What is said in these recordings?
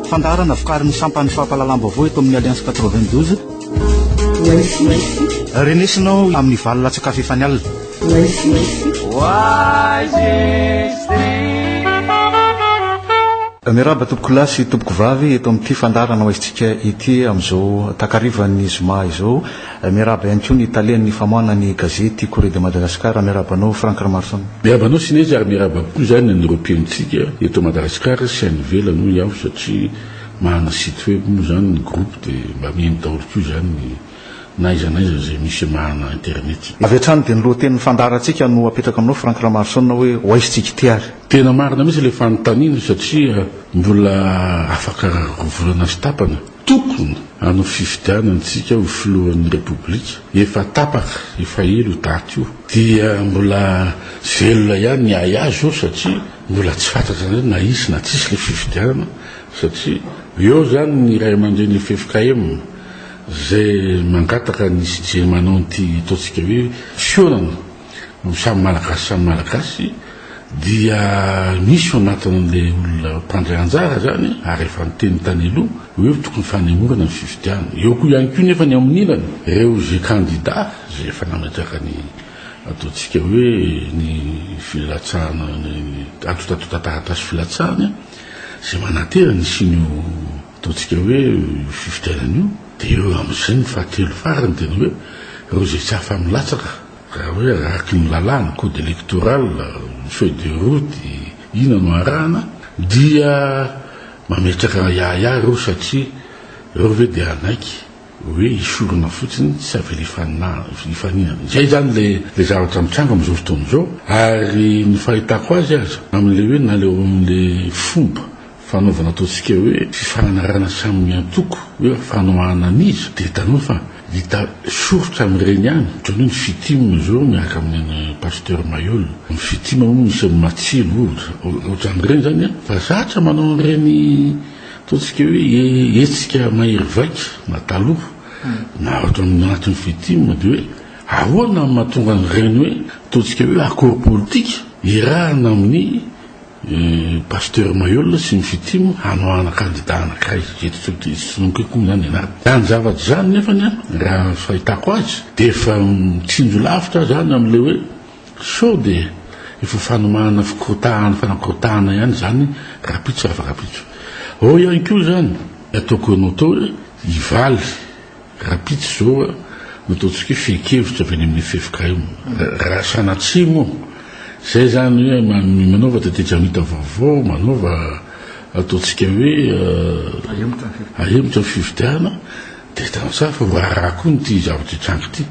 Fandarana vokariny sampany fampahalalam-baovao eto amin'ny Alliance 92. Renesinao amin'ny valina tsakafo efa nialina. Miraba tompoko lasy tompoko vavy eto amin'ity fandarana hoaisitsika ity amin'izao takarivan'ny zoma izao. Miraba ihany koa ny italian'ny famoanany gazety Corriere de Madagascar. Mirabanao Frank Ramarson. Mirabanao sinezy ary miraba koa zany ny Europeantsika eto Madagascar sy any ivelany no iaho satria mahana site web moa zany ny groupe dia mba miheno daholo koa zany naiza zay misy mahana internet. Avy hatrany dia ny lohatenin'ny fandarantsika no apetraka aminao Frank Ramarson hoe hoaisitsika ity ary. Tena marina mihitsy le fanontaniana satria mbola afaka volana sy tapana tokony hanao fifidianantsika ho filohan'ny repoblika efa tapaka efa elo taty io dia mbola velona ihany ny azy io satria mbola tsy fantatra na isy na tsisy le fifidianana satria eo zany ny ray aman-dreny FFKM zay mangataka nisy je manao ty ataontsika hoe fionana samy malagasy dia misy anatin'le olona mpandray anjara zany ary efa niteny tany aloha hoe tokony fanemorana ny fifidiana. Eo koa ihany koa nefa ny amin'ny ilany ireo zay candidat zay efa nametraka ny ataontsika hoe ny filatsahana atotataratasy filatsahana zay manatera ny sinio ataontsika hoe fifidianan'io dia eo amin'izay ny fahatelo farany tena hoe ireo zay tsy afa milatsaka raha hoe araky ny lalàna code électoral feuille de route ina no arahana dia mametraka yaya ireo satria ireo ve dia anaiky hoe isorona fotsiny tsy avy ifaninana zay zany le zavatra mitranga amin'izao fotoana izao. Ary ny fahitako azy amin'le hoe naleo amin'le fomba fanaovana ataontsika hoe fifanarana samy miantoko hoe fanohana an'izy dia hitanao fa hita sorotra amin'ireny ihany toy ny fitima zao miaraka amin'ny pasteur Mayol ny fitima moa misy matsilo ohatran'ireny zany fa zatra manao an'ireny ataontsika hoe etsika mahery vaika na taloha na ohatra anatin'ny fitima dia hoe ahoana mahatonga an'ireny hoe ataontsika hoe accord politique irahana amin'ny pasteur Mayol sy ny fitima hanohana candidat anankiray etsononkeko zany anarany zany zavatra zany nefa raha fahitako azy dia efa mitsinjo lavitra zany amin'le hoe sao dia efa fanomahana fanakorotahana ihany zany rapitso raha rapitso ao ihany koa zany ataoko anao tao hoe hivaly rapitso zao nataontsika hoe fekevitra avy any amin'ny FFKM raha sanatsimo zay zany hoe manaova tetejamita vaovao manaova ataontsika hoe ahemitra ny fifidiana dia hitana sa fa voaraha koa nyty zavatra hitranga ity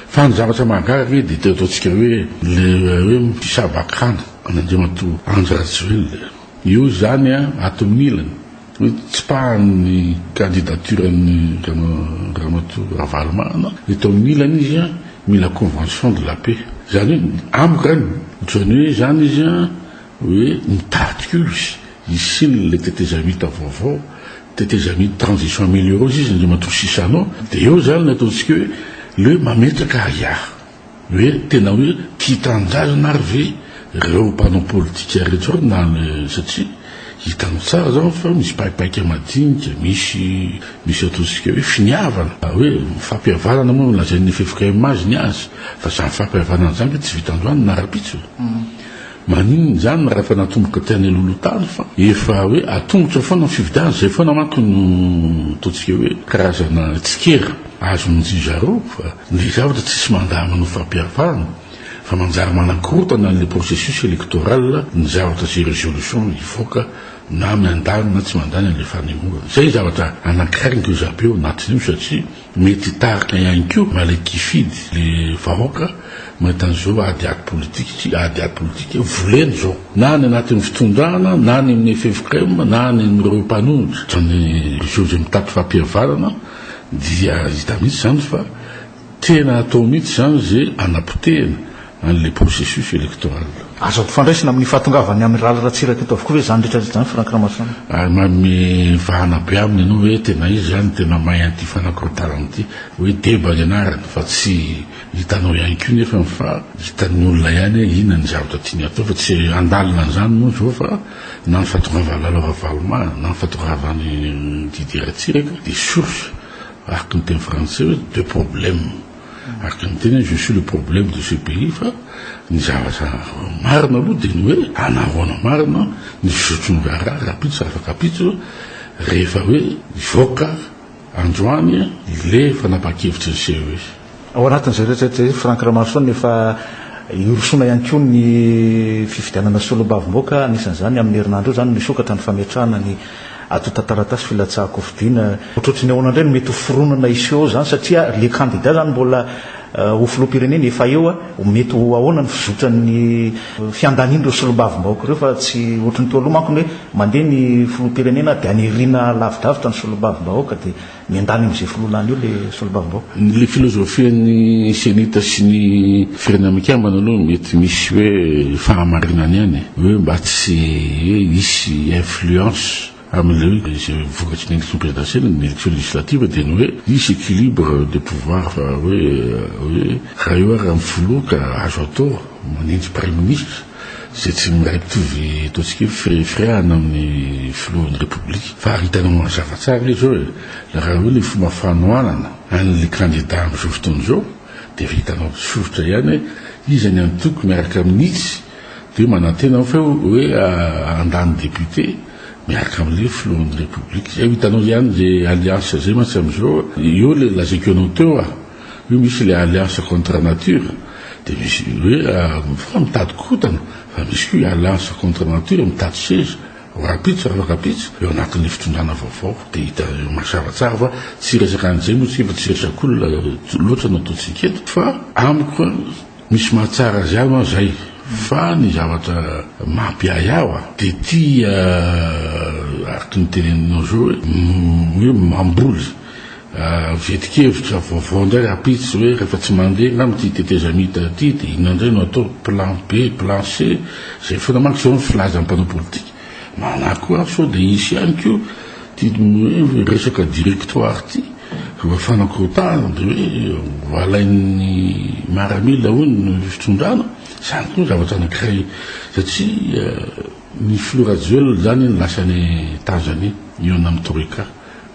fa ny zavatra mahagaga dia ataontsika hoe le hoe mpisabakana anandriamato Anjaratsively io zany ato amin'ny ilany hoe tsy pahan'ny candidaturany Ramatoa Ravalomana eto amin'ny ilany izy mila convention de la paix zany hoe amokany ohatrany hoe zany izy hoe mitatik'olo isiny le tetezamita vaovao tetezamita transition améliorée izy ndre matosisanao dia eo zany ataontsika hoe le mametraka ayaha hoe tena hoe titanjazana ary ve ireo mpanao politika rehetra na satria hitanao tsara zao fa misy paipaika madinika misy ataontsika hoe finiavana hoe mifampihavanana moa lazain'ny FFKM azy ny azy fa zany fampihavanana zany tsy vitandroany na rapitso maninony zany raha fa natomboka teny lolotany fa efa hoe atombotra foana fividiana zay foana manko no ataontsika hoe karazana tsikera azo minjizareo fa ny zavatra tsisy mandamana no fampihavanana fa manjary manakorotana le processus électoral ny zavatra zay résolution ivoaka na mandany na tsy mandany an'le fanemorana zay zavatra anankiray ny zapeo anatin'io satria mety tarika ihany koa malaky fidy le vahoaka mahitan'izao adiady politique voleny zao na ny anatin'ny fitondrana na ny amin'ny FFKM na ny amin'ireo mpanohitra zany zao zay mitaty fampihavanana dia hita mihitsy zany fa tena atao mihitsy zany zay anapotehana an'le processus électoral. azo ampifandraisina amin'ny fahatongavany amin'ny rala ratsiraka eto avokoa hoe zany rehetra zany Franck Ramazoanna manome vahana be aminy ianao hoe tena izy zany tena mahay an'ity fanakorotarana ity hoe deba ny anarany fa tsy hitanao ihany koa nefa fa hitan'ny olona ihany inona ny zavatra tiany atao fa tsy andalina an'izany moa zao fa na ny fahatongavany Lalao Valma na ny fahatongavany Didier Ratsiraka des sources araka ny teny français hoe de problème araka ny teny je suis le problème de ce pays fa ny zavatra marina aloha dia ny hoe anahoana marina ny fisotrony gara rapitso afakapitso rehefa hoe ivoaka androany le fanapa-kevitra ny CES ao anatin'izay rehetrarehetra Franck Ramazoanna efa irosona ihany koa ny fifidianana solobavim-boaka anisan'izany amin'ny herinandro io zany nisokatra ny fametrahana ny ato tantaratasy filatsahako fidiana ohatrotry ny ahoana indray no mety ho foronana iseo zany satria le candidat zany mbola ho filoham-pirenena efa eo mety ho ahoana ny fizotran'ny fiandan'indreo solobavim-bahoaka ireo fa tsy ohatrany teo aloha manko hoe mandeha ny filoham-pirenena dia anirina lavidavitra ny solobavim-bahoaka dia miandany amin'izay filohalany io le solobavim-bahoaka le filozofia-ny senita sy ny firenena mikambana aloha mety misy hoe fahamarinany ihany hoe mba tsy hoe isy influence amin'le zay vokatsy ny élection présidentielle ny élection législative dia ny hoe isy équilibre de pouvoir fa hoe raha io ary amin'ny foloka azo atao manenjy premier ministre zay tsy miray mitovy ataontsika hoe frihana amin'ny filohan'ny république fa hitanao mazava tsara izy hoe raha hoe le fomba fanohanana an'le candidat amin'izao fotoana zao dia hitanao sosotra ihany izy any antoko miaraka amin'itsy dia manantena fa hoe andany député miaraka amin'le filohan'ny république zay hitanao ihany zay alliance zay mantsy amin'izao io le lazaiko anao teo io misy le alliance contre nature dia misy hoe fa mitady kotana fa misy koa alliance contre nature mitady seza rapitso afakapitso eo anatin'le fitondrana vaovao dia hita mazava tsara fa tsy resaka an'izay moa tsika fa tsy resaka olona loatra no ataontsika eto fa amiko misy mahatsara azy ao zay fa ny zavatra mampiay aho dia ty araka ny teneninao zao hoe mamboly vetikevitra vaovao indray rapitso hoe rehefa tsy mandeha ngamy ty tetezamita ty dia inona indray no atao plan B plan C zay fona manko zao ny filaza amin'ny mpanao politika manako aho sao dia isy ihany koa ty hoe resaka directoire ty fanakorotana dia hoe valain'ny maramila hoy ny fitondrana zany koa zavatra anankiray satria ny Florazuel zany ny lasany Tanzanie io amin'ny troika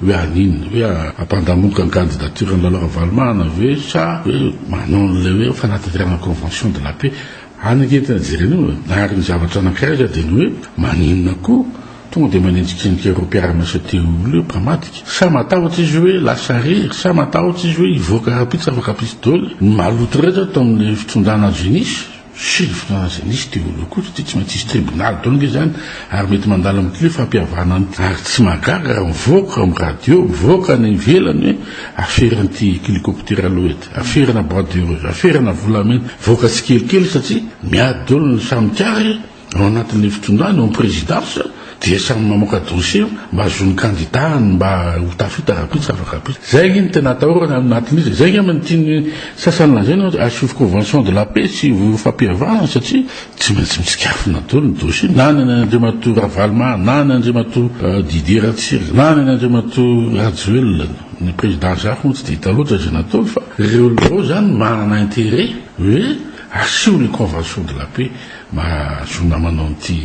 hoe aninona hoe ampandamoka ny candidature ny Lalao Valma ve sa hoe manao n'le hoe fanatanterana convention de la paix anaketana jerena ary ny zavatra anankiray za dia ny hoe maninona koa tonga dia manenjikenika européarmasa teo olo eo mpamatika sa matahotra izy hoe lasa rery sa matahotra izy hoe ivoaka rapitsa afakapitso daholo ny maloto rehetra tao amin'ny fitondrana jenisy sy ny fitondrana jenisy teo olo koa satria tsy maintsy isy tribunal daholo nge zany ary mety mandala amin'ny tile fampihavana ary tsy magaga raha mivoaka amin'ny radio mivoaka ny ivelany hoe aferan'ity hélicoptère aloety aferana boîte de rose aferana volamena voaka tsy kelikely satria miady daholo ny samikary ao anatin'le fitondrana eo amin'ny présidence dia samy mamoaka dossier mba azony candidat mba ho tafita rapitsa afakapitsa zay ny tena atahorana anatin'izy zay ny amin'ity sasany lanzaina asivy convention de la paix sy fampihavana satria tsy maintsy mitsikafina daholo ny dossier na ny Andriamatoa Valma na ny Andriamatoa Didier Ratsiraka na ny Andriamatoa Rajoelina ny président zafo tsy dia hita loatra zay natao fa ireo reo zany manana intérêt hoe asio le convention de la paix ma zona manao n'ity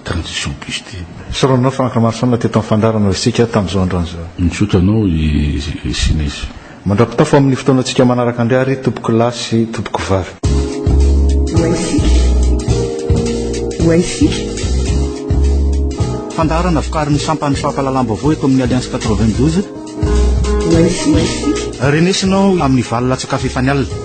transition plus ty soronao Franck Ramazoanna teto amin'ny fandaranao isika tamin'izao androan'izao mitsotanao sinesy mandrapitafo amin'ny fotoanantsika manaraka andriary tompoko lahy sy tompoko vavy fandarana vokariny sampany fampahalalam-baovao eto amin'ny alliance 92 renesinao amin'ny valolatsaka fefany alina